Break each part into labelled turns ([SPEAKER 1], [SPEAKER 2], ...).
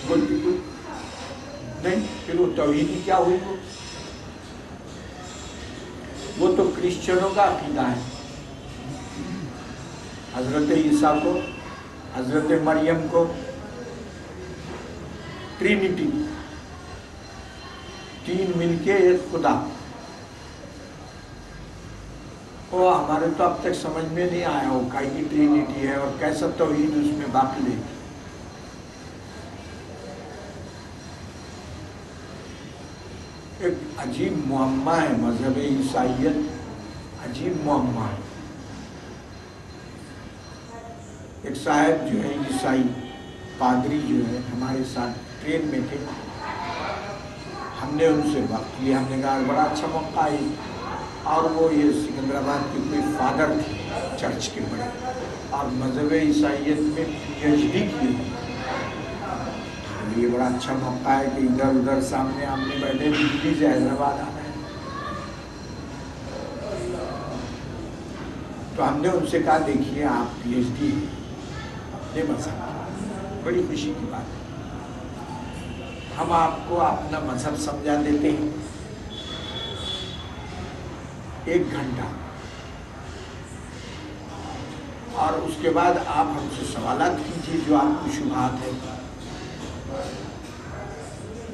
[SPEAKER 1] بولتی کوئی نہیں، پھر وہ توحید ہی کیا ہوئی؟ وہ تو کرسچنوں کا عقیدہ ہے. حضرت عیسیٰ کو، حضرت مریم کو ٹرینٹی، تین مل کے ایک خدا. وہ ہمارے تو اب تک سمجھ میں نہیں آیا وہ کائی کی ٹرینٹی ہے اور کیسا توحید اس میں داخل ہے. ایک عجیب معمہ ہے مذہب عیسائیت، عجیب معمہ ہے. ایک صاحب جو ہے عیسائی پادری جو ہے ہمارے ساتھ ٹرین میں تھے، ہم نے ان سے بات کی. ہم نے کہا بڑا اچھا موقع ہے، اور وہ یہ سکندرآباد کے کوئی فادر تھے چرچ کے بڑے، اور مذہب عیسائیت میں PhD کی. یہ بڑا اچھا موقع ہے کہ ادھر ادھر سامنے آمنے بیٹھے، دلی سے حیدرآباد آنا ہے. تو ہم نے ان سے کہا دیکھیے آپ PhD اپنے مذہب، بڑی خوشی کی بات ہے، ہم آپ کو اپنا مذہب سمجھا دیتے ہیں 1 گھنٹہ، اور اس کے بعد آپ ہم سے سوالات کیجیے جو آپ کو شبہات ہے.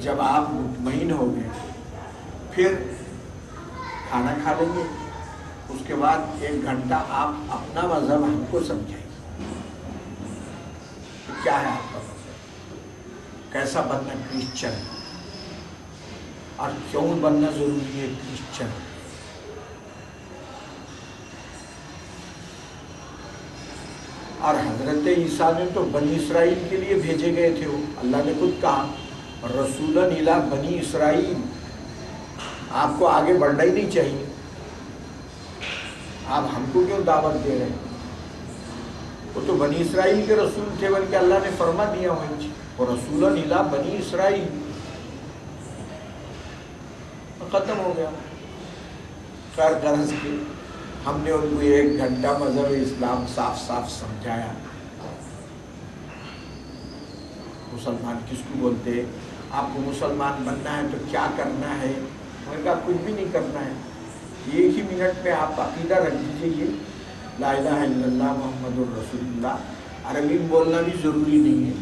[SPEAKER 1] جب آپ مطمئن ہو گئے پھر کھانا کھا لیں گے. اس کے بعد 1 گھنٹہ آپ اپنا مذہب ہم کو سمجھائیں. کیا ہے آپ کا مذہب؟ کیسا بننا کرسچن، اور کیوں بننا ضروری ہے کرسچن؟ اور حضرت عیسیٰ نے تو بنی اسرائیل کے لیے بھیجے گئے تھے. وہ اللہ نے خود کہا رسولاً الی بنی اسرائیل، آپ کو آگے بڑھنا ہی نہیں چاہیے، آپ ہم کو کیوں دعوت دے رہے ہیں؟ وہ تو بنی اسرائیل کے رسول تھے، بلکہ اللہ نے فرما دیا ہوئی اور رسولاً الی بنی اسرائیل، ختم ہو گیا. خیر غرض کے ہم نے ان کو 1 گھنٹہ مذہب اسلام صاف صاف سمجھایا. مسلمان کس کو بولتے ہیں؟ آپ کو مسلمان بننا ہے تو کیا کرنا ہے؟ میں نے کہا کچھ بھی نہیں کرنا ہے، 1 ہی منٹ میں آپ عقیدہ رکھ دیجیے لا الہ الا اللہ محمد الرسول اللہ. عربی میں بولنا بھی ضروری نہیں ہے،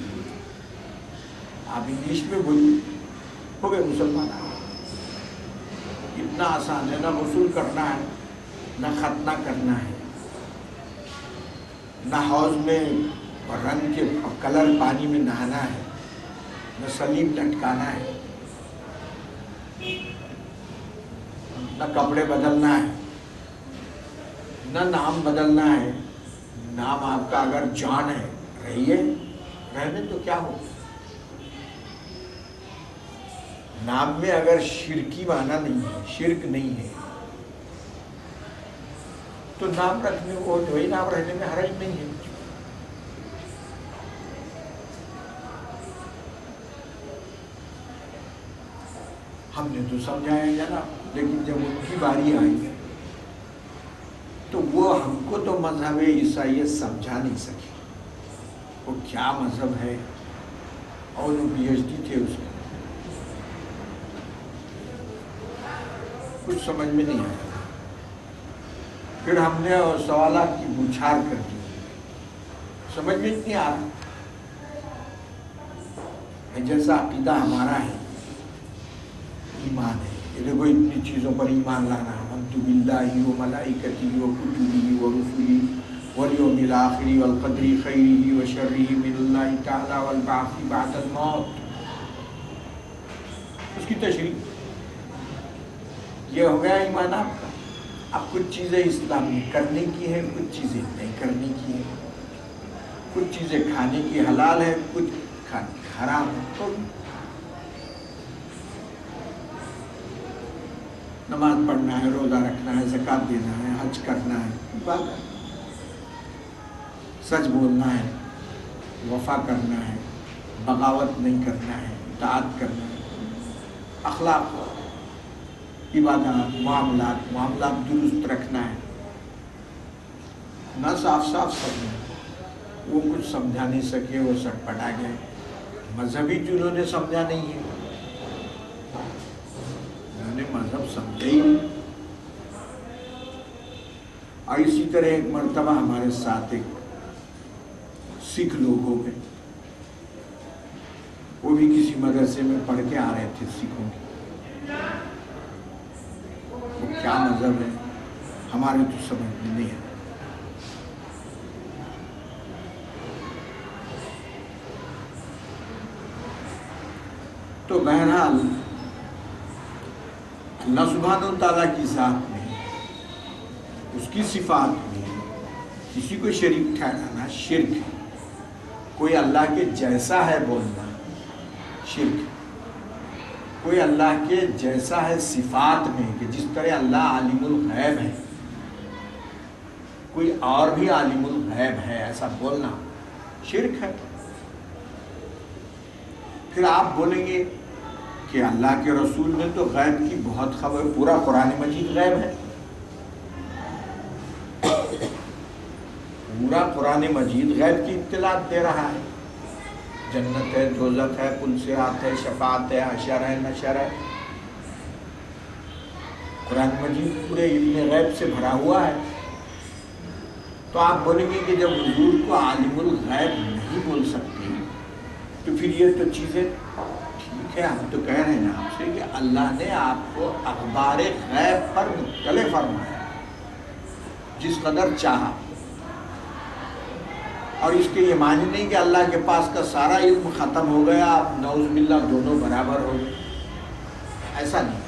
[SPEAKER 1] آپ انگلش میں بولیے، ہو گئے مسلمان. اتنا آسان ہے، نہ غسل کرنا ہے، نہ ختنہ کرنا ہے، نہ حوض میں رنگ کے کلر پانی میں نہانا ہے، نہ سلیب لٹکانا ہے، نہ کپڑے بدلنا ہے، نہ نام بدلنا ہے. نام آپ کا اگر جان ہے رہیے، رہنے تو کیا ہو. نام میں اگر شرکی معنی نہیں ہے، شرک نہیں ہے، تو نام رکھنے کو وہی نام رہنے میں حرج نہیں ہے. ہم نے تو سمجھایا جناب، لیکن جب ان کی باری آئی تو وہ ہم کو تو مذہب عیسائیت سمجھا نہیں سکے. وہ کیا مذہب ہے، اور وہ PhD تھے اس میں، کچھ سمجھ میں نہیں آیا. پھر ہم نے سوالات کی بوچھار کر دی، سمجھ میں نہیں آ رہا. جیسا عقیدہ ہمارا ہے، ایمان ہے، یہ دیکھو اتنی چیزوں پر ایمان لانا، آمنت باللہ و ملائکتہ و کتبہ و رسلہ والیوم الآخر والقدر خیرہ و شرہ من اللہ تعالی والبعث بعد الموت. اس کی تشریح یہ ہو گیا ایمان آپ کا. اب کچھ چیزیں اسلام میں کرنے کی ہیں، کچھ چیزیں نہیں کرنے کی ہیں، کچھ چیزیں کھانے کی حلال ہے، کچھ کھانے کی حرام ہے. تو نماز پڑھنا ہے، روزہ رکھنا ہے، زکوٰۃ دینا ہے، حج کرنا ہے، بات ہے. سچ بولنا ہے، وفا کرنا ہے، بغاوت نہیں کرنا ہے، اطاعت کرنا ہے، اخلاق، عبادات، معاملات درست رکھنا ہے. نہ صاف صاف سمجھا، وہ کچھ سمجھا نہیں سکے، وہ سٹ پٹا گئے. مذہبی جنہوں نے سمجھا نہیں ہے، انہوں نے مذہب سمجھا ہی نہیں۔ اور اسی طرح ایک مرتبہ ہمارے ساتھ ایک سکھ لوگ ہو گئے، وہ بھی کسی مدرسے میں پڑھ کے آ رہے تھے سکھوں کی، وہ کیا مذہب ہے ہمارے تو سمجھ میں نہیں ہے۔ تو بہرحال اللہ سبحانہ و تعالیٰ کی ذات میں، اس کی صفات میں کسی کو شریک ٹھہرانا شرک ہے۔ کوئی اللہ کے جیسا ہے بولنا شرک ہے۔ کوئی اللہ کے جیسا ہے صفات میں کہ جس طرح اللہ عالم الغیب ہے، کوئی اور بھی عالم الغیب ہے ایسا بولنا شرک ہے۔ پھر آپ بولیں گے کہ اللہ کے رسول نے تو غیب کی بہت خبر، پورا قرآن مجید غیب ہے، پورا قرآن مجید غیب کی اطلاعات دے رہا ہے، جنت ہے، دوزخ ہے، کل صراط ہے، شفاعت ہے، حشر ہے، نشر ہے۔ قرآن مجید پورے علم غیب سے بھرا ہوا ہے۔ تو آپ بولیں گے کہ جب حضور کو عالم الغیب نہیں بول سکتے تو پھر یہ تو چیزیں ٹھیک ہے، ہم تو کہہ رہے ہیں آپ سے کہ اللہ نے آپ کو اخبار غیب پر مطلع فرمایا جس قدر چاہا، اور اس کے یہ معنی نہیں کہ اللہ کے پاس کا سارا علم ختم ہو گیا، آپ نعوذ باللہ دونوں برابر ہو گئے، ایسا نہیں۔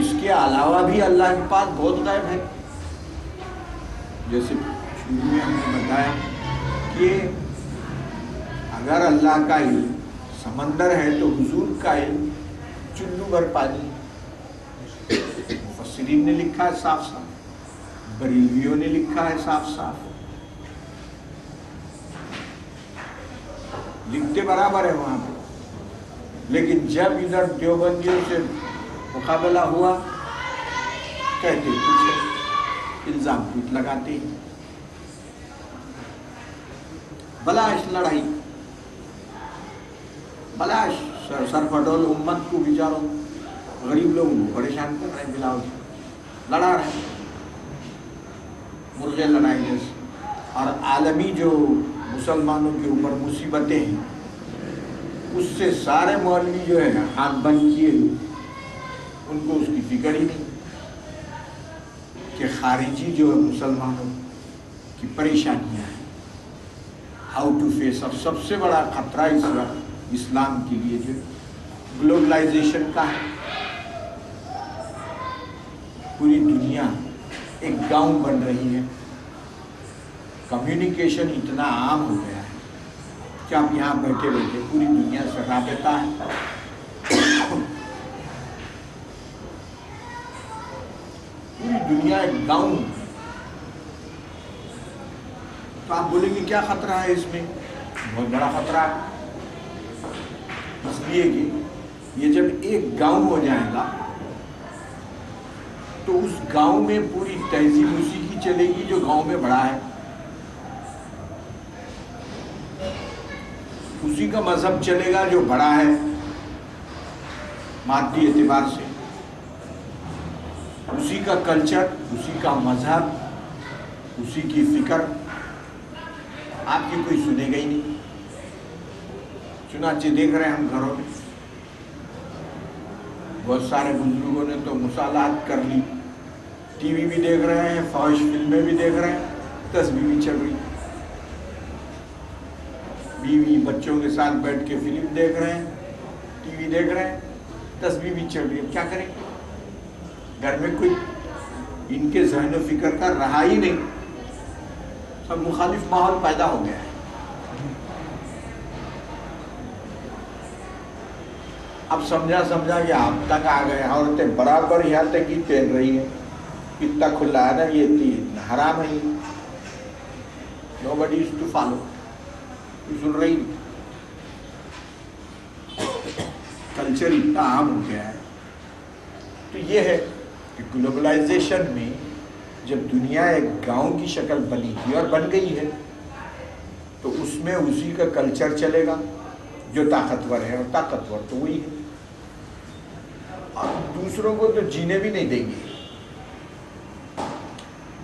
[SPEAKER 1] اس کے علاوہ بھی اللہ کے پاس بہت غیب ہے، جیسے شروع میں ہم نے بتایا کہ اگر اللہ کا علم سمندر ہے تو حضور کا علم چلو بھر پانی۔ مفسرین نے لکھا ہے صاف صاف، بریلویوں نے لکھا ہے صاف صاف، لکھتے برابر ہے وہاں پہ۔ لیکن جب ادھر دیوبندیوں سے مقابلہ ہوا، کہتے کچھ ہے، الزام کچھ لگاتے ہیں، بلاش لڑائی، بلاش سر پھٹول امت کو بیچاروں غریب لوگوں کو پریشان کر رہے ہیں، بلاؤ لڑا رہے ہیں، مرغے لڑائی جیسے۔ اور عالمی جو مسلمانوں کے اوپر مصیبتیں ہیں، اس سے سارے مولوی جو ہے ہاتھ بند کیے، ان کو اس کی فکر ہی نہیں کہ خارجی جو ہے مسلمانوں کی پریشانیاں ہیں، ہاؤ ٹو فیس۔ اور سب سے بڑا خطرہ اس وقت اسلام کے لیے جو گلوبلائزیشن کا ہے، پوری دنیا ایک گاؤں بن رہی ہے، کمیونیکیشن اتنا عام ہو گیا ہے کہ آپ یہاں بیٹھے بیٹھے پوری دنیا سے رابطہ ہے۔ پوری دنیا ایک گاؤں، تو آپ بولیں گے کیا خطرہ ہے اس میں؟ بہت بڑا خطرہ ہے، اس لیے کہ یہ جب ایک گاؤں ہو جائے گا تو اس گاؤں میں پوری تہذیب اسی کی چلے گی جو گاؤں میں بڑا ہے، اسی کا مذہب چلے گا جو بڑا ہے مادی اعتبار سے، اسی کا کلچر، اسی کا مذہب، اسی کی فکر، آپ کی کوئی سنے گا ہی نہیں۔ چنانچہ دیکھ رہے ہیں ہم گھروں میں بہت سارے بزرگوں نے تو مصالحات کر لی، ٹی وی بھی دیکھ رہے ہیں، فحش فلمیں بھی دیکھ رہے ہیں، تسبیح بھی چل رہی، بیوی بچوں کے ساتھ بیٹھ کے فلم دیکھ رہے ہیں، ٹی وی دیکھ رہے ہیں، تسبیح بھی چل رہی ہے۔ کیا کریں؟ گھر میں کوئی ان کے ذہن و فکر کا رہا ہی نہیں، سب مخالف ماحول پیدا ہو گیا ہے۔ اب سمجھا کہ آپ تک آ گئے، عورتیں برابر یہاں تک ہی پہن رہی ہیں، اتنا کھلا ہے نا، یہ اتنا حرام ہے، nobody is to follow، سن رہی نہیں۔ کلچر اتنا عام ہو گیا ہے۔ تو یہ ہے کہ گلوبلائزیشن میں جب دنیا ایک گاؤں کی شکل بنی تھی اور بن گئی ہے، تو اس میں اسی کا کلچر چلے گا جو طاقتور ہے، اور طاقتور تو وہی ہے، اور دوسروں کو تو جینے بھی نہیں دیں گے۔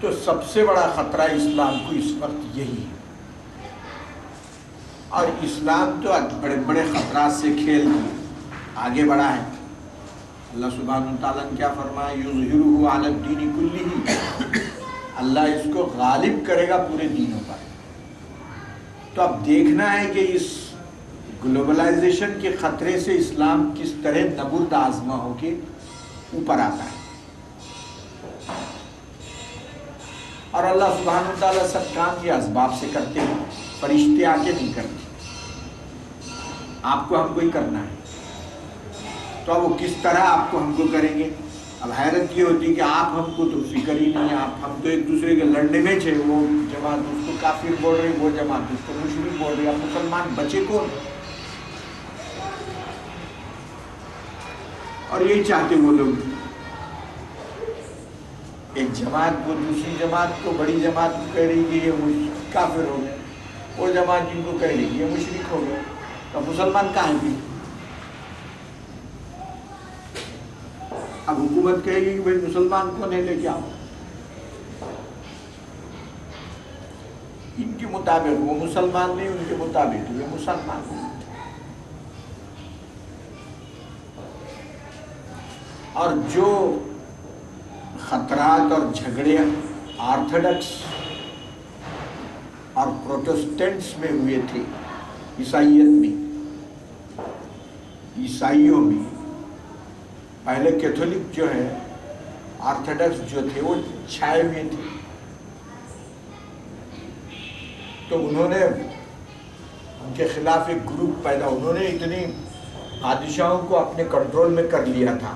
[SPEAKER 1] تو سب سے بڑا خطرہ اسلام کو اس وقت یہی ہے، اور اسلام تو بڑے بڑے خطرات سے کھیل آگے بڑھا ہے۔ اللہ سبحانہ وتعالیٰ نے کیا فرمایا؟ یظہرہ علی الدین کلہ، اللہ اس کو غالب کرے گا پورے دینوں پر۔ تو اب دیکھنا ہے کہ اس گلوبلائزیشن کے خطرے سے اسلام کس طرح نبرد آزما ہو کے اوپر آتا ہے، اور اللہ سبحانہ وتعالیٰ سب کام یہ اسباب سے کرتے ہیں، فرشتے آ کے نہیں کرتے، آپ کو ہم کو ہی کرنا ہے۔ تو اب وہ کس طرح آپ کو ہم کو کریں گے؟ اب حیرت یہ ہوتی ہے کہ آپ ہم کو تو فکر ہی نہیں ہے، آپ ہم تو ایک دوسرے کے لڑنے میں تھے، وہ جماعت اس کو کافر بول رہی، وہ جماعت اس کو مشرک بول رہی، اب مسلمان بچے کون؟ اور یہی چاہتے وہ لوگ، ایک جماعت وہ دوسری جماعت کو، بڑی جماعت کو کہہ رہی کہ یہ کافر ہو گئے، وہ جماعت جن کو کہہ رہی کہ یہ مشرک ہو گئے، تو مسلمان کہاں بھی؟ اب حکومت کہے گی کہ بھائی مسلمان کون ہے، لے کے آؤ، ان کے مطابق وہ مسلمان نہیں، ان کے مطابق یہ مسلمان نہیں۔ اور جو خطرات اور جھگڑے آرتھوڈکس اور پروٹسٹنٹس میں ہوئے تھے، عیسائیت میں، عیسائیوں میں، پہلے کیتھولک جو ہے، آرتھوڈکس جو تھے وہ چھائے ہوئے تھے، تو انہوں نے ان کے خلاف ایک گروپ پیدا، انہوں نے اتنی بادشاہوں کو اپنے کنٹرول میں کر لیا تھا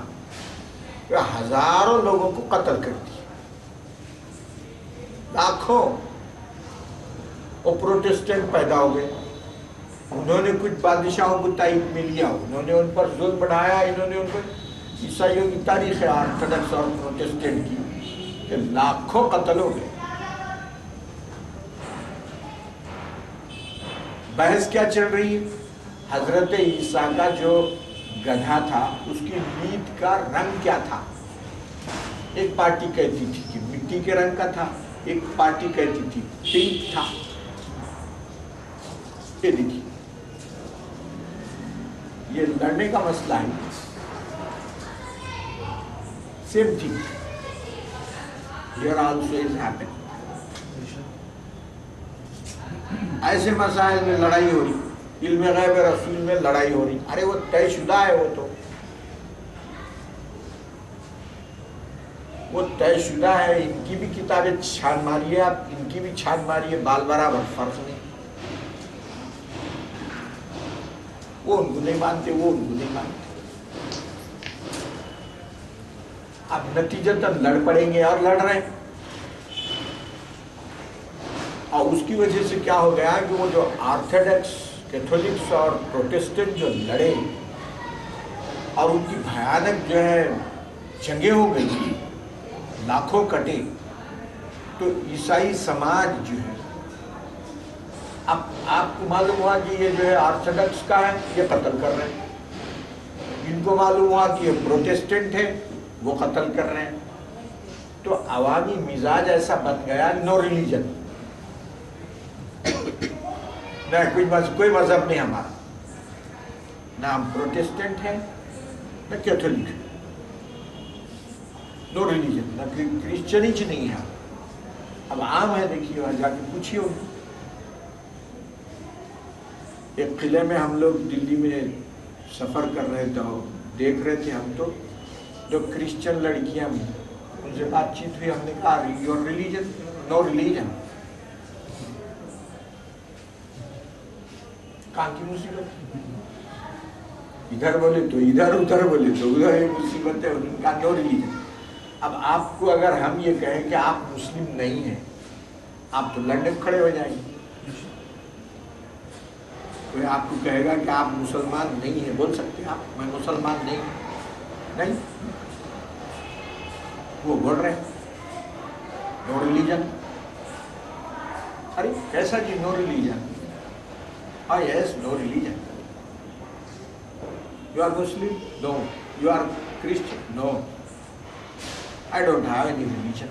[SPEAKER 1] کہ ہزاروں لوگوں کو قتل کر دیا، لاکھوں، اور پروٹسٹنٹ پیدا ہو گئے۔ انہوں نے کچھ بادشاہوں کو تائید میں لیا، انہوں نے ان پر ظلم بڑھایا، انہوں نے ان پر، عیسائیوں کی تاریخ ہے آرتھوڈکس اور پروٹسٹنٹ کی کہ لاکھوں قتل ہو گئے۔ بحث کیا چل رہی ہے؟ حضرت عیسیٰ کا جو گدھا تھا اس کی لیٹ کا رنگ کیا تھا؟ ایک پارٹی کہتی تھی کہ مٹی کے رنگ کا تھا، ایک پارٹی کہتی تھی پنک تھا۔ یہ دیکھیے، یہ لڑنے کا مسئلہ ہے، same thing here also is happening. ایسے مسائل میں لڑائی ہو رہی، علم غیب رسول میں لڑائی ہو رہی، ارے وہ طے شدہ ہے، وہ طے شدہ ہے، ان کی بھی کتابیں چھان ماریے آپ، ان کی بھی چھان ماریے، بال برابر، فرق نہیں، وہ ان کو نہیں مانتے، وہ ان کو نہیں مانتے۔ اب نتیجتاً لڑ پڑیں گے، اور لڑ رہے ہیں، اور اس کی وجہ سے کیا ہو گیا کہ وہ جو آرتھوڈکس، کیتھولکس اور پروٹسٹنٹ جو لڑے، اور ان کی بھیانک جو ہے جنگیں ہو گئی، لاکھوں کٹے، تو عیسائی سماج جو ہے، اب آپ کو معلوم ہوا کہ یہ جو ہے آرتھوڈکس کا ہے، یہ قتل کر رہے ہیں، ان کو معلوم ہوا کہ یہ پروٹسٹنٹ ہے، وہ قتل کر رہے ہیں، تو عوامی مزاج ایسا بن گیا، نو ریلیجن، کوئی مذہب نہیں ہمارا، نہ ہم پروٹسٹنٹ ہیں نہ کیتھولک، نو ریلیجن، نہ کرسچنچ نہیں ہے۔ اب عام ہے، دیکھیے وہاں جا کے پوچھیے، ایک قلعے میں ہم لوگ دلی میں سفر کر رہے تھے، دیکھ رہے تھے ہم تو، جو کرسچن لڑکیاں بھی، ان سے بات چیت ہوئی، ہم نے کہا یور ریلیجن؟ No religion. کہاں کی مصیبت؟ ادھر بولے تو ادھر، ادھر بولے تو ادھر، یہ مصیبت ہے، ان کا نو ریلیجن۔ اب آپ کو اگر ہم یہ کہیں کہ آپ مسلم نہیں ہیں، آپ تو لڑنے کھڑے ہو جائیں گے۔ کوئی آپ کو کہے گا کہ آپ مسلمان نہیں ہیں، بول سکتے ہیں آپ میں مسلمان نہیں ہوں؟ نہیں، وہ بول رہے ہیں نو ریلیجن۔ ارے کیسا جی no religion? Ah, yes, no religion. You are Muslim? No. You are Christian? No. I don't have any religion.